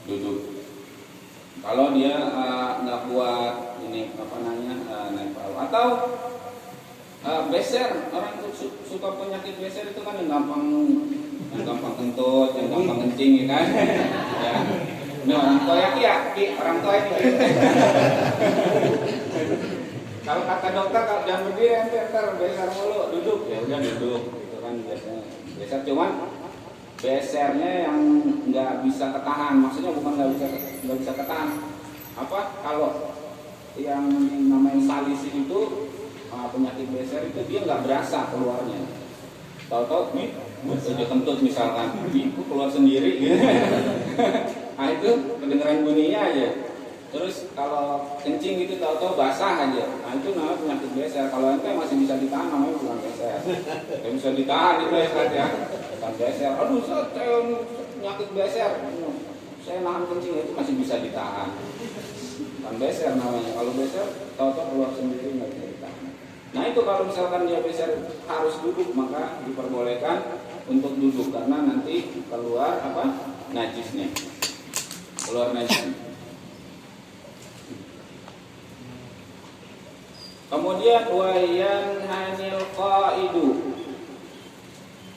duduk. Kalau dia nggak kuat ini naik perahu atau beser, orang suka penyakit beser itu kan yang gampang kentut, yang gampang kencing ya kan. Ya. Ini orang tua orang tua ini. Kalau kata dokter kalau jangan berdiri ntar beser mulu, duduk ya udah duduk gitu kan biasanya. Beser cuman besernya yang nggak bisa ketahan, maksudnya bukan nggak bisa ketahan. Kalau yang namanya salisin itu penyakit beser itu dia nggak berasa keluarnya. Tahu-tahu nih udah kentut misalkan, itu keluar sendiri gitu. Nah itu kedengeran bunyinya aja. Terus kalau kencing itu tahu-tahu basah aja. Nah itu namanya penyakit beser. Kalau ente masih bisa ditahan namanya bukan beser. Yang bisa ditahan itu ya bukan beser. Aduh saya penyakit beser. Saya nahan kencing itu masih bisa ditahan. Bukan beser namanya. Kalau beser tahu-tahu keluar sendiri nggak bisa ditahan. Nah itu kalau misalkan dia beser harus duduk, maka diperbolehkan untuk duduk karena nanti keluar najisnya. Keluar najisnya. Kemudian wayan hanil qaidu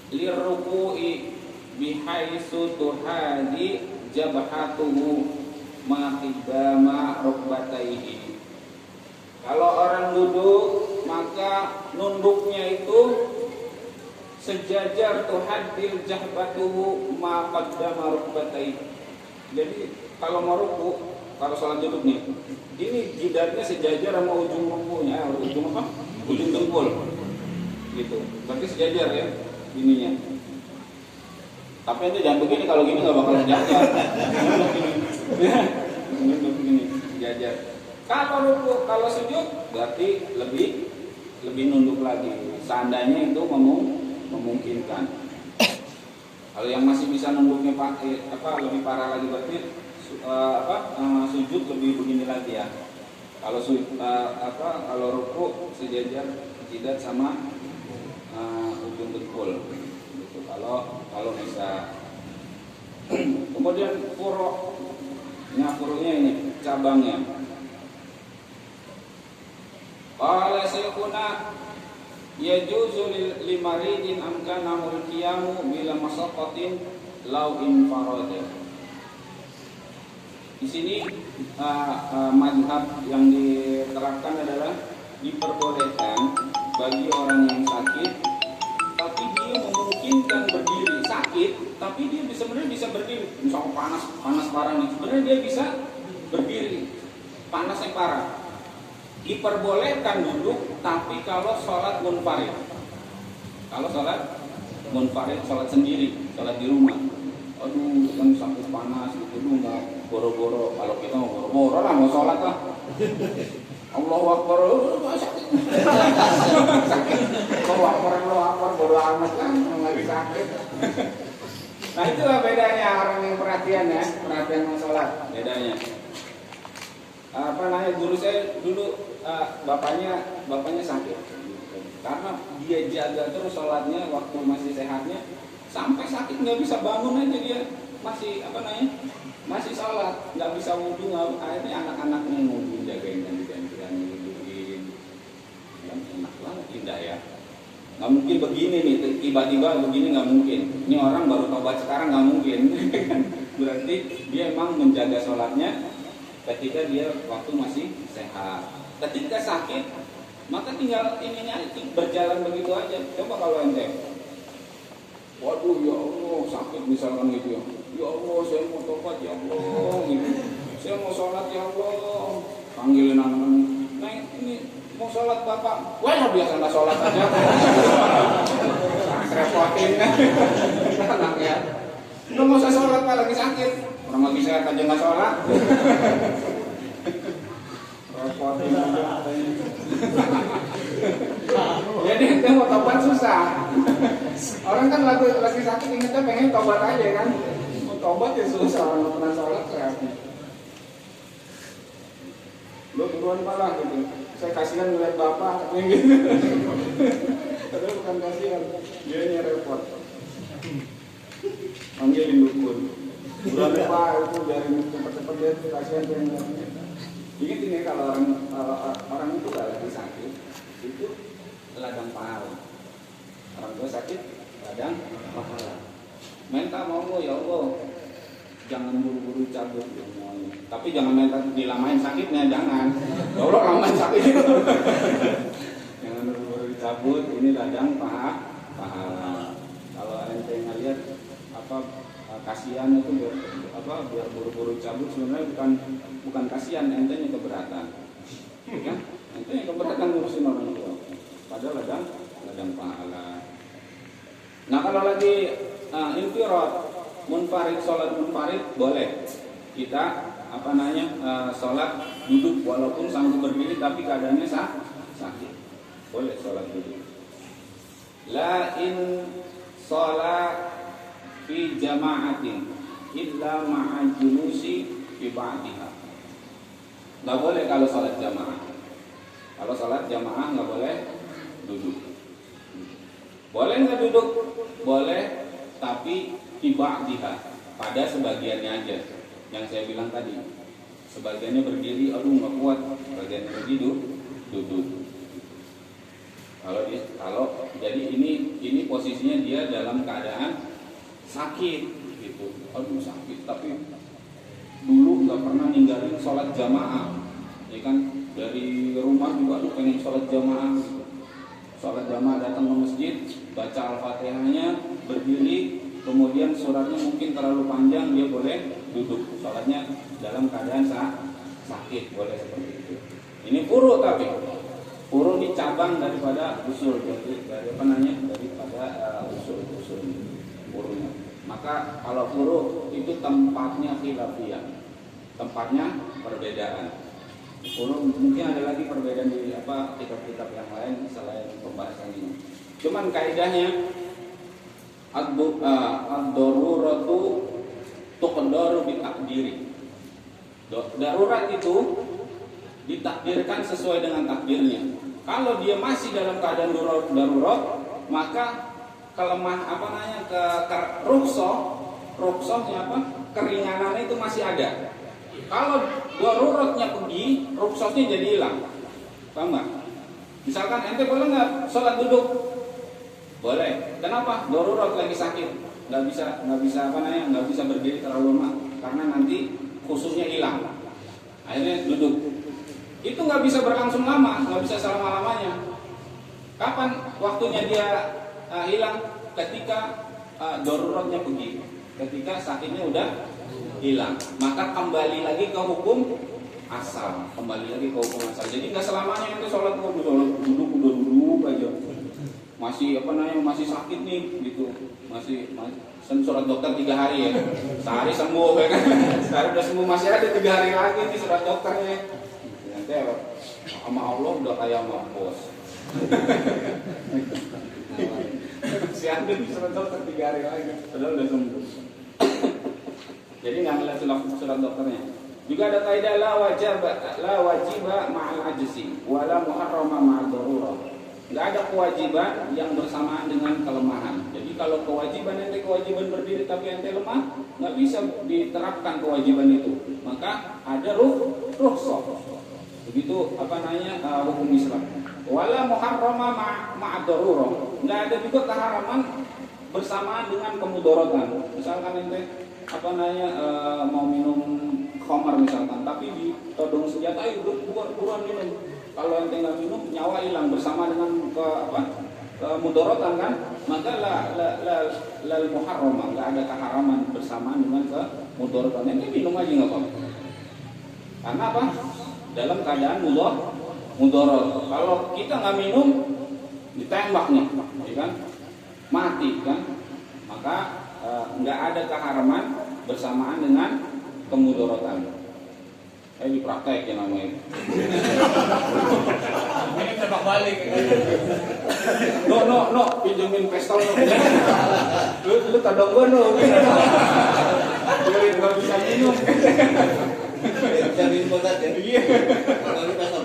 lirruku'i bihaitsu tuhadi jabhatuhu ma qidama rukbatayhi. Kalau orang duduk maka nunduknya itu sejajar tuhadil jahbatuhu ma qaddama rukbatayhi. Jadi kalau mau ruku, kalau sholat duduk nih, ini jidatnya sejajar sama ujung rukunya, ujung dengkul, gitu. Berarti sejajar ya, ininya. Tapi nanti jangan begini, kalau gini nggak bakal sejajar. Ini begini, sejajar. Kalau ruku, kalau sujud, berarti lebih nunduk lagi. Seandainya itu memungkinkan. Kalau yang masih bisa nunduknya lebih parah lagi berarti sujud lebih begini lagi ya. Kalau kalau ruku sejajar jidat sama ujung dengkul. Gitu. Kalau bisa. Kemudian furu'nya ini cabangnya. Qala syekhuna yajuzu limaridin amkanahul qiyamu bila masaqatin law infarada. Di sini mazhab yang diterapkan adalah diperbolehkan bagi orang yang sakit tapi dia memungkinkan berdiri, sakit tapi dia sebenarnya bisa berdiri. Misalnya panas parah nih, sebenarnya dia bisa berdiri, panasnya parah. Diperbolehkan duduk tapi kalau sholat munfarid. Kalau sholat munfarid, sholat sendiri, sholat di rumah. Aduh, kan sakit panas gitu, mau boro-boro. Kalau kita mau boro-boro lah, mau sholat lah. Allahu Akbar, sakit. Allahu Akbar, bodo amat kan, lagi sakit. Nah itulah bedanya orang yang perhatian sama sholat, bedanya. Guru saya dulu bapaknya sakit karena dia jaga terus sholatnya waktu masih sehatnya sampai sakit nggak bisa bangun aja dia masih sholat, nggak bisa wudhu. Akhirnya anak-anaknya yang wudhu jagain ganti-gantian wudhuin. Enak banget, indah ya. Nggak mungkin begini nih tiba-tiba begini, nggak mungkin. Ini orang baru tobat sekarang, nggak mungkin. Berarti dia emang menjaga sholatnya ketika dia waktu masih sehat. Ketika sakit, maka tinggal ininya berjalan begitu aja. Coba kalau ente, waduh ya Allah sakit misalkan gitu ya. Ya Allah saya mau tobat ya Allah gitu. Saya mau sholat ya Allah. Panggilin anak-anak. Nah ini mau sholat bapak. Wah biasa nggak sholat aja. Repotin anaknya. Udah mau saya sholat pak lagi sakit. Orang lagi sehat aja nggak sholat. Jadi kita mau tobat susah. Orang kan lagi sakit ingetnya pengen tobat aja kan. Mau tobat ya susah, orang pernah sholat kreatif. Lo buruan malah gitu. Saya kasihan ngeliat bapak gitu. Padahal bukan kasihan, dia ini repot. Panggilin dukun. Udah lupa itu dari cepet-cepet dia tuh kasihan dia ngeliatnya. Ingat ini kalau orang itu gak lagi sakit, itu ladang pahala. Orang tua sakit, ladang pahala. Minta mau ya Allah, jangan buru-buru cabut semuanya. Tapi jangan minta dilamain sakitnya, jangan. Ya Allah lamain sakit itu. Jangan buru-buru dicabut, ini ladang pahala. Kalau ente ngeliat kasihan itu biar buru-buru cabut, sebenarnya bukan kasihan, entenya keberatan. Kan? Entenya keberatan ngurusin orang tua. Padahal ladang pahala. Nah kalau lagi infirad, munfarid, sholat munfarid boleh kita sholat duduk walaupun sanggup berdiri tapi keadaannya sakit. Boleh sholat duduk. La in sholat fi jama'atin illa ma'a julusi fi ba'diha. Nggak boleh kalau sholat jamaah. Kalau sholat jamaah nggak boleh duduk. Boleh nggak duduk? Boleh, tapi fi ba'diha, pada sebagiannya aja. Yang saya bilang tadi, sebagiannya berdiri, aduh nggak kuat, sebagiannya berdiri duduk. Kalau jadi ini posisinya dia dalam keadaan sakit gitu, aduh sakit, tapi dulu nggak pernah ninggalin sholat jamaah, ya kan, dari rumah juga aduh pengen sholat jamaah. Sholat jamaah datang ke masjid, baca al-fatihahnya, berdiri, kemudian suratnya mungkin terlalu panjang, dia boleh duduk. Sholatnya dalam keadaan sakit, boleh seperti itu. Ini furu, tapi furu ini cabang daripada usul, daripada usul furunya. Maka kalau furu itu tempatnya khilafiyah, tempatnya perbedaan. Furu mungkin ada lagi perbedaan di kitab-kitab yang lain selain pembahasan ini. Cuman kaidahnya ad-daruratu tuqdaru bi takdiri. Darurat itu ditakdirkan sesuai dengan takdirnya. Kalau dia masih dalam keadaan darurat, maka rukhsahnya keringanannya itu masih ada. Kalau daruratnya pergi, rukhsahnya jadi hilang. Paham nggak? Misalkan ente boleh nggak sholat duduk? Boleh. Kenapa? Darurat lagi sakit, nggak bisa berdiri terlalu lama, karena nanti khususnya hilang. Akhirnya duduk. Itu nggak bisa berlangsung lama, nggak bisa selama-lamanya. Kapan waktunya dia hilang? Ketika daruratnya pergi, ketika sakitnya udah hilang, maka kembali lagi ke hukum asal, Jadi nggak selamanya itu sholat duduk aja, masih sakit nih gitu, masih surat dokter 3 hari ya, sehari sembuh ya kan, sehari udah sembuh, masih ada 3 hari lagi nih surat dokternya. Nanti sama Allah udah kayak mampus. Si ada di surat dokter 3 hari lagi, padahal udah sembuh. Jadi nggak ngeliat surat dokternya. Juga ada kaidah la wajiba ma'al ajzi wala muharrama ma'al darurah. Nggak ada kewajiban yang bersamaan dengan kelemahan. Jadi kalau kewajiban berdiri tapi ente lemah, nggak bisa diterapkan kewajiban itu. Maka ada rukhsah. Begitu hukum Islam. Wala muharrama ma'ad darurah. Nggak ada juga keharaman bersamaan dengan kemudaratan. Misalkan ente mau minum khamar misalkan, tapi ditodong senjata, buruan minum. Kalau ente nggak minum, nyawa hilang bersama dengan kemudaratan kan? Maka la muharrama, nggak ada keharaman bersamaan dengan kemudaratan. Ente minum aja nggak apa-apa. Karena apa? Dalam keadaan mudarat. Kalau kita nggak minum, ditembak nih, ya kan? Mati kan? Maka nggak ada keharaman bersamaan dengan kemudaratan. Dipraktek ya namanya. Ini tebak balik. No, pinjemin pistol no. Lu todong gua no. Lu nggak bisa minum. Bisa minum saja. Iya. Kalau ini pistol.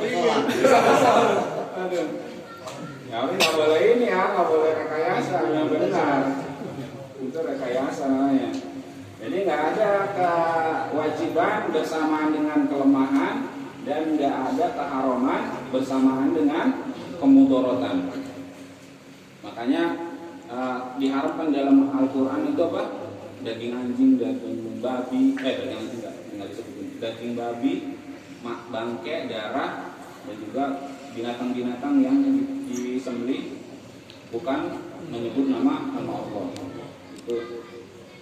Aduh. Ya ini nggak boleh ini ya, nggak boleh rekayasa yang benar. Itu rekayasa namanya. Jadi Jadi nggak ada kewajiban bersamaan dengan kelemahan dan nggak ada keharaman bersamaan dengan kemudorotan. Makanya diharapkan dalam Al-Quran itu apa? Daging anjing, daging babi, daging anjing nggak disebutin. Daging babi, bangke, darah, dan juga binatang-binatang yang disembelih bukan menyebut nama Allah. Itu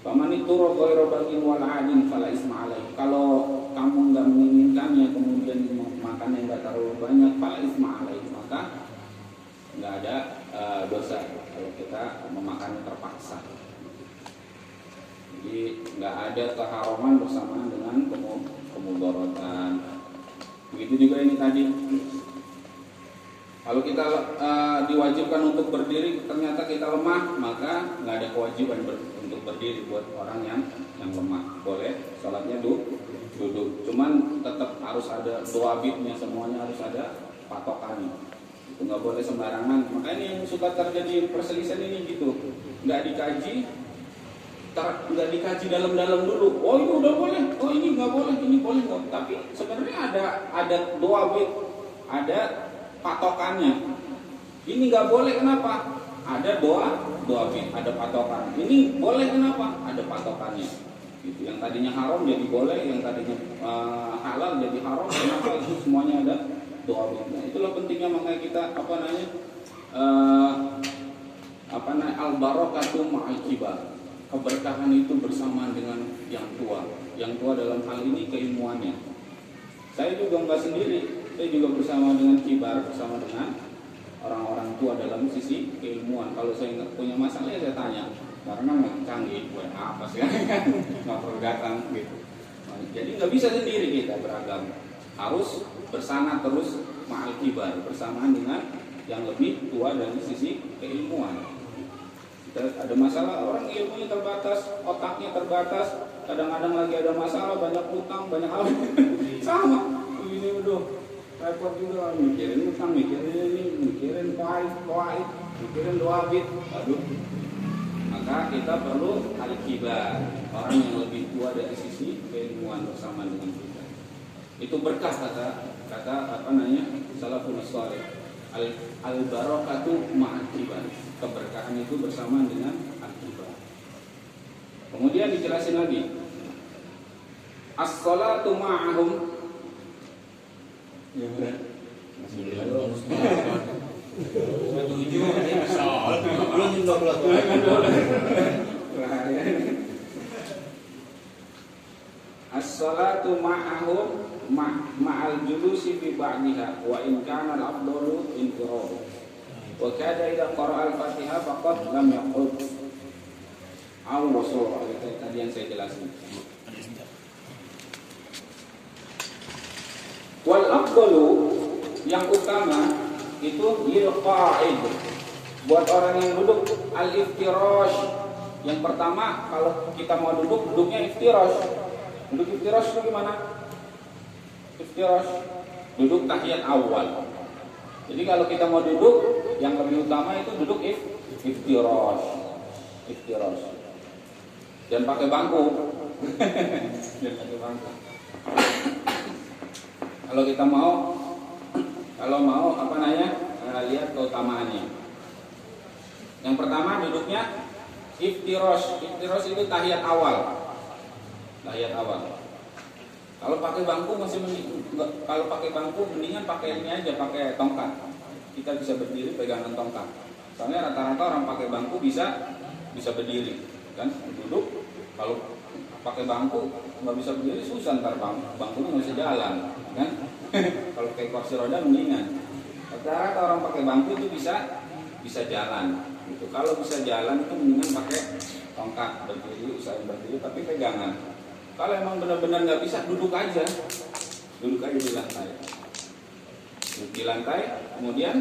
paman itu ghairu bagin wal adin fala isma alaih. Kalau kamu nggak menginginkannya kemudian makannya nggak terlalu banyak, fala isma alaih, maka nggak ada dosa kalau kita memakannya terpaksa. Jadi nggak ada keharaman bersamaan dengan kemudorotan. Begitu juga ini tadi. Kalau kita diwajibkan untuk berdiri, ternyata kita lemah, maka nggak ada kewajiban untuk berdiri buat orang yang lemah. Boleh sholatnya duduk. Cuman tetap harus ada doabitnya, semuanya harus ada patokannya. Itu nggak boleh sembarangan. Makanya yang suka terjadi perselisihan ini gitu, nggak dikaji dalam-dalam dulu. Oh ini udah boleh, oh ini nggak boleh, ini boleh nggak. Tapi sebenarnya ada doabit, ada patokannya. Ini nggak boleh, kenapa? Ada doabit, ada patokan. Ini boleh, kenapa? Ada patokannya. Gitu. Yang tadinya haram jadi boleh, yang tadinya halal jadi haram. Kenapa? Itu semuanya ada doabitnya. Itulah pentingnya, makanya kita al-barakatu ma'al kibar. Keberkahan itu bersamaan dengan yang tua. Yang tua dalam hal ini keilmuannya. Saya juga nggak sendiri. Saya juga bersama dengan kibar, bersama dengan orang-orang tua dalam sisi keilmuan. Kalau saya nggak punya masalah, saya tanya. Karena nggak canggih, buat apa sih kan? Nggak perlu datang gitu. Jadi nggak bisa sendiri kita beragam. Harus bersama terus ma'al kibar, bersamaan dengan yang lebih tua dari sisi keilmuan. Kita ada masalah, orang ilmunya terbatas, otaknya terbatas. Kadang-kadang lagi ada masalah, banyak utang, banyak hal. Sama. Ini udah repot juga, mikirin utang, mikirin ini, mikirin kuaid, mikirin doabit. Aduh. Maka kita perlu al-kibar, orang yang lebih tua dari sisi keilmuan bersama dengan kita. Itu berkah kata salafun shalih. Al-barakatu ma'al kibar. Keberkahan itu bersama dengan al-kibar. Kemudian dijelasin lagi. As-shalatu ma'ahum. Ya benar. As-salatu ma'ahum ma'al julusi fi ba'diha wa in kana al-afdalu inqirad. Wa kada idza qara'a al-Fatihah faqad lam yaqud. Aw wasura, itu tadi yang saya jelasin. Wal afdalu, yang utama itu lil qa'id, buat orang yang duduk, al-iftirash. Yang pertama, kalau kita mau duduknya iftirash. Duduk iftirash itu gimana? Iftirash, duduk tahiyat awal. Jadi kalau kita mau duduk, yang lebih utama itu duduk iftirash. Iftirash. Dan pakai bangku. Dan pakai bangku. Kalau kita mau lihat keutamaannya. Yang pertama duduknya iftirash. Iftirash itu tahiyat awal. Tahiyat awal. Kalau pakai bangku mendingan pakai ini aja, pakai tongkat. Kita bisa berdiri pegangan tongkat. Soalnya rata-rata orang pakai bangku bisa berdiri, kan? Duduk. Kalau pakai bangku nggak bisa berdiri, susah ntar bangkunya nggak bisa jalan, kan? Kalau kayak kursi roda mendingan. Rata-rata orang pakai bangku itu bisa jalan. Gitu. Kalau bisa jalan itu mendingan pakai tongkat, berdiri, usahain berdiri, tapi pegangan. Kalau emang benar-benar nggak bisa, duduk aja di lantai. Duduk di lantai, kemudian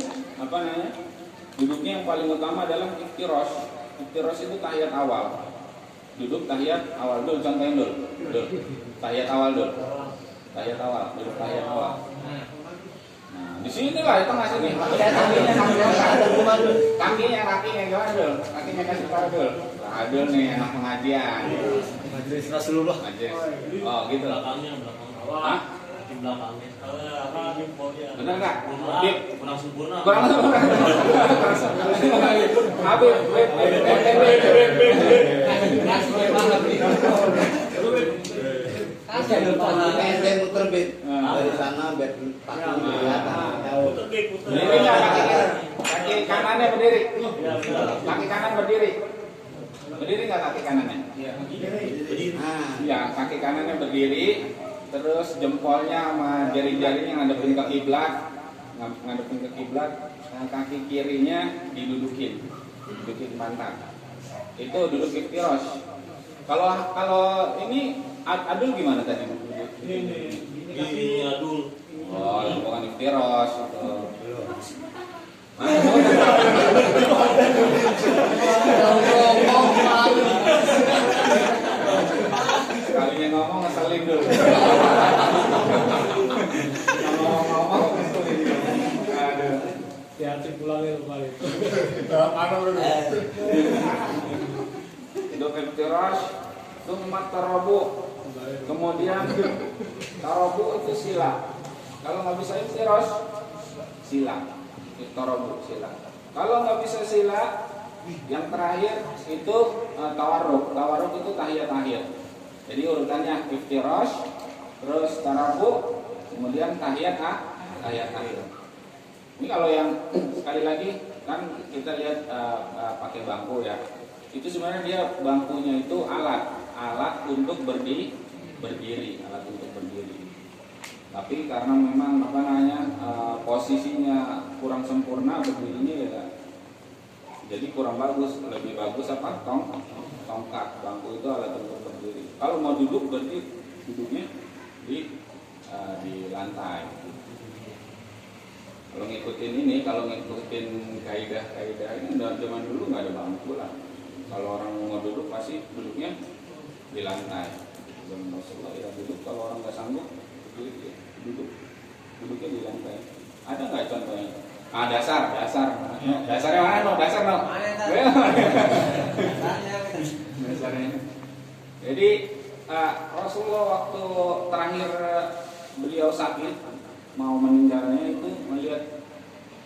duduknya yang paling utama adalah iftirash. Iftirash itu tahiyat awal. Duduk tahiyat awal dulu, contohin dulu. Tahiyat awal dulu. Tahiyat awal, duduk tahiyat awal. Nah, di sini lah, tengah sini. Kakinya gimana dulu? Kakinya kasih tahu dulu. Adul nih anak pengajian. Majelis Rasulullah. Majelis. Oh gitu. Belakang. Hah? Di belakangnya. Benar nggak? Kurang sempurna. Kurang Habib, Ente muter bit dari sana biar pakai kelihatan. berdiri nggak kaki kanannya berdiri? Kaki kanan berdiri. Berdiri nggak kaki kanannya? Nah, Ya, kaki kanannya berdiri. Terus jempolnya sama jari-jarinya ngadepin ke kiblat, ngadepin ke kiblat. Nah, kaki kirinya didudukin pantat. Itu duduk iftirosh. Kalau ini adul gimana tadi? Ini adul. Oh, bukan iftirosh. Sekalinya ngomong ngeselin dulu. Ngomong ngeselin. Aduh. Hati pulangnya kembali. Hidup iftirosh, summa tarabu. Kemudian tarabu itu sila. Kalau nggak bisa iftirosh, sila. Tarabu sila. Kalau nggak bisa sila, yang terakhir itu tawarruk. Tawarruk itu tahiyat akhir. Jadi urutannya iftirosh, terus tarabu, kemudian tahiyat akhir. Ini kalau yang sekali lagi kan kita lihat pakai bangku ya. Itu sebenarnya dia bangkunya itu alat untuk berdiri, alat untuk berdiri. Tapi karena memang posisinya kurang sempurna berdirinya ya, jadi kurang bagus. Lebih bagus tongkat. Bangku itu alat untuk berdiri. Kalau mau duduk berarti duduknya di lantai. Kalau ngikutin kaidah ini zaman dulu nggak ada bangku lah. Kalau orang mau duduk pasti duduknya di lantai. Zaman Rasulullah ya duduk, kalau orang nggak sanggup duduknya di lantai. Ada nggak contohnya? Dasarnya mana no? Dasarnya. Jadi Rasulullah waktu terakhir beliau sakit mau meninggalnya itu melihat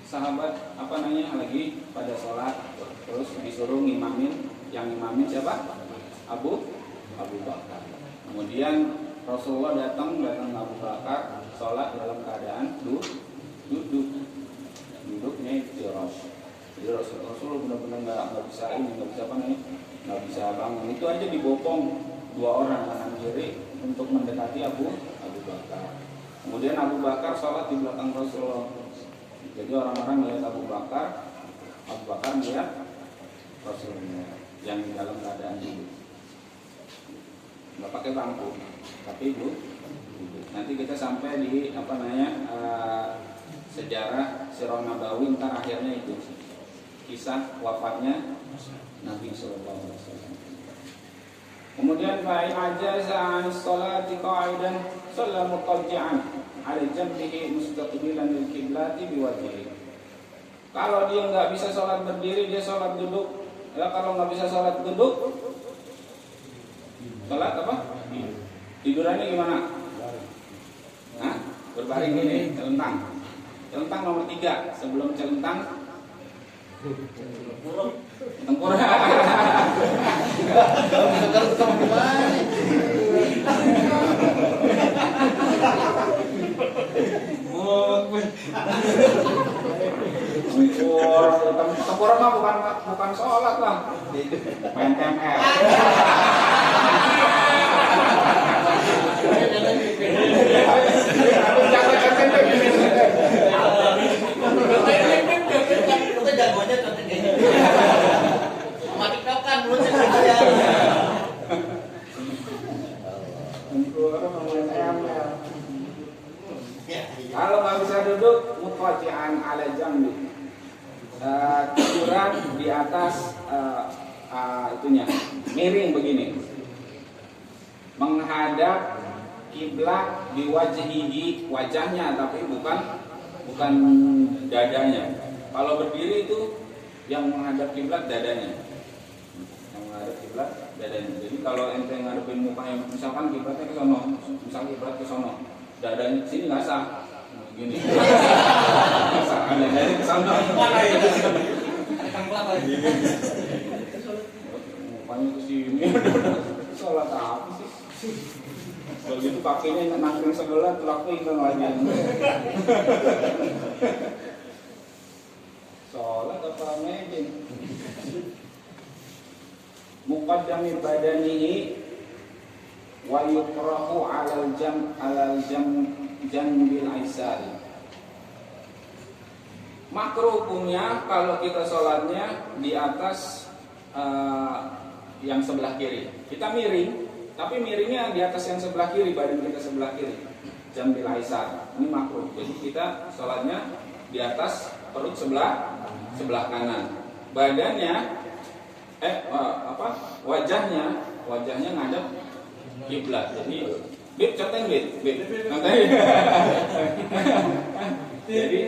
sahabat lagi pada sholat, terus disuruh ngimamin. Yang ngimamin siapa? Abu Bakar. Kemudian Rasulullah datang Abu Bakar sholat dalam keadaan duduknya iftirosh. Jadi Rasulullah benar-benar nggak bisa bangun. Itu aja dibopong 2 orang kanan kiri untuk mendekati Abu Bakar. Kemudian Abu Bakar sholat di belakang Rasulullah. Jadi orang-orang melihat Abu Bakar melihat Rasulullah yang dalam keadaan duduk. Nggak pakai bangku, tapi duduk. Nanti kita sampai di sejarah Sirah Nabawi, ntar akhirnya itu kisah wafatnya Nabi Sallallahu Alaihi Wasallam. Kemudian fa'in ajaza an sholati qa'idan shalla mutajji'an 'ala jambihi mustaqbilan lil qiblati biwajhihi. Kalau dia nggak bisa sholat berdiri, dia sholat duduk. Ya, kalau nggak bisa sholat duduk, sholat apa? Tidurannya gimana? Hah? Berbaring ini, celentang. Celentang nomor 3 sebelum celentang. Tengkurap. Tengkurap mah bukan sholat lah. Main ML. Kalau nggak bisa duduk, mutwaji'an ala jambi, tiduran di atas miring begini, menghadap kiblat di wajhihi, wajahnya, tapi bukan dadanya. Kalau berdiri itu yang menghadap kiblat dadanya, yang menghadap kiblat dadanya. Jadi kalau ente ngadepin mukanya, misalkan kiblatnya ke sono, misalkan kiblat ke sono, dadanya ke sini nggak sah. Nah, gini. Nggak sah, dadanya ke sono. Mukanya ke sini. Sholat apa sih? Kalau gitu kakinya nangkring sebelah, tulak pinggang lagi. Sholat apa ngejeng? Muqaddami badanihi wa yukrahu alal jambil aisari. Makruh hukumnya kalau kita sholatnya di atas yang sebelah kiri. Kita miring, tapi miringnya di atas yang sebelah kiri, badan kita sebelah kiri. Jambil aisar. Ini makruh. Jadi kita sholatnya di atas perut sebelah kanan. Badannya wajahnya ngadep kiblat. Jadi bib contohin bib. Jadi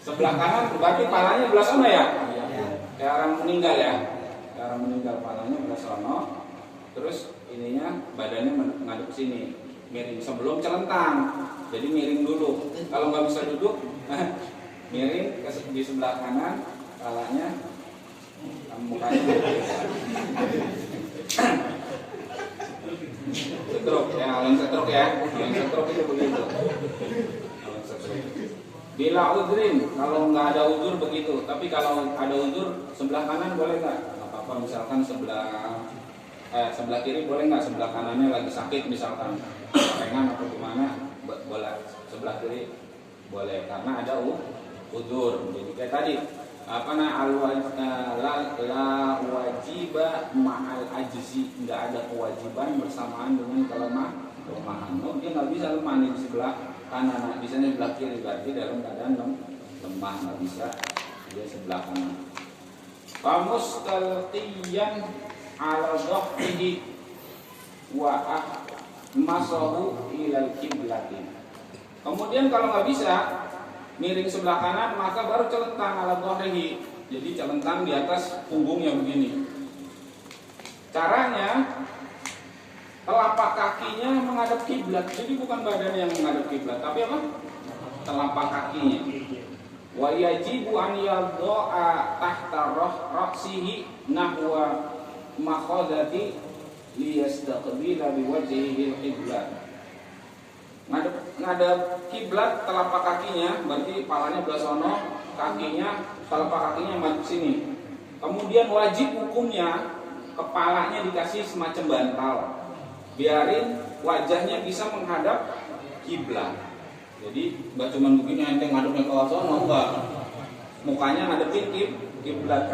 sebelah kanan berarti palanya belah sana ya? Kayak orang meninggal ya. Kayak orang meninggal palanya belah sana. Terus ininya badannya ngadep sini, miring sebelum celentang. Jadi miring dulu. Kalau nggak bisa duduk, miring di sebelah kanan, palanya mukanya setruk ya, yang setruk itu begitu. Bila udrin, kalau nggak ada udur begitu. Tapi kalau ada udur sebelah kanan boleh nggak? Apa-apa, misalkan sebelah kiri boleh nggak? Sebelah kanannya lagi sakit misalkan pengen atau gimana, boleh sebelah kiri boleh karena ada udur. Jadi kayak tadi la wajiba ma'al ajzi, nggak ada kewajiban bersamaan dengan kelemahan. Dia nggak bisa lemah di sebelah kanan, bisanya sebelah kiri, berarti dalam keadaan lemah, nggak bisa dia sebelah kanan. Famustalqiyan ala dhahrihi wa masahu ilal qiblatin. Kemudian kalau nggak bisa miring sebelah kanan, maka baru celentang ala dhahrihi. Jadi celentang di atas punggungnya begini. Caranya telapak kakinya menghadap kiblat. Jadi bukan badan yang menghadap kiblat, tapi apa? Telapak kakinya. Wa yajibu an yadha'a tahta ra'sihi nahwa makhadati liyastaqbila biwajhihi al-qiblat. Ngadep kiblat telapak kakinya, berarti palanya belah sono, kakinya, telapak kakinya madep sini. Kemudian wajib hukumnya kepalanya dikasih semacam bantal, biarin wajahnya bisa menghadap kiblat. Jadi nggak cuma begini ente ngadepnya ke sono, enggak, mukanya ngadepin kiblat.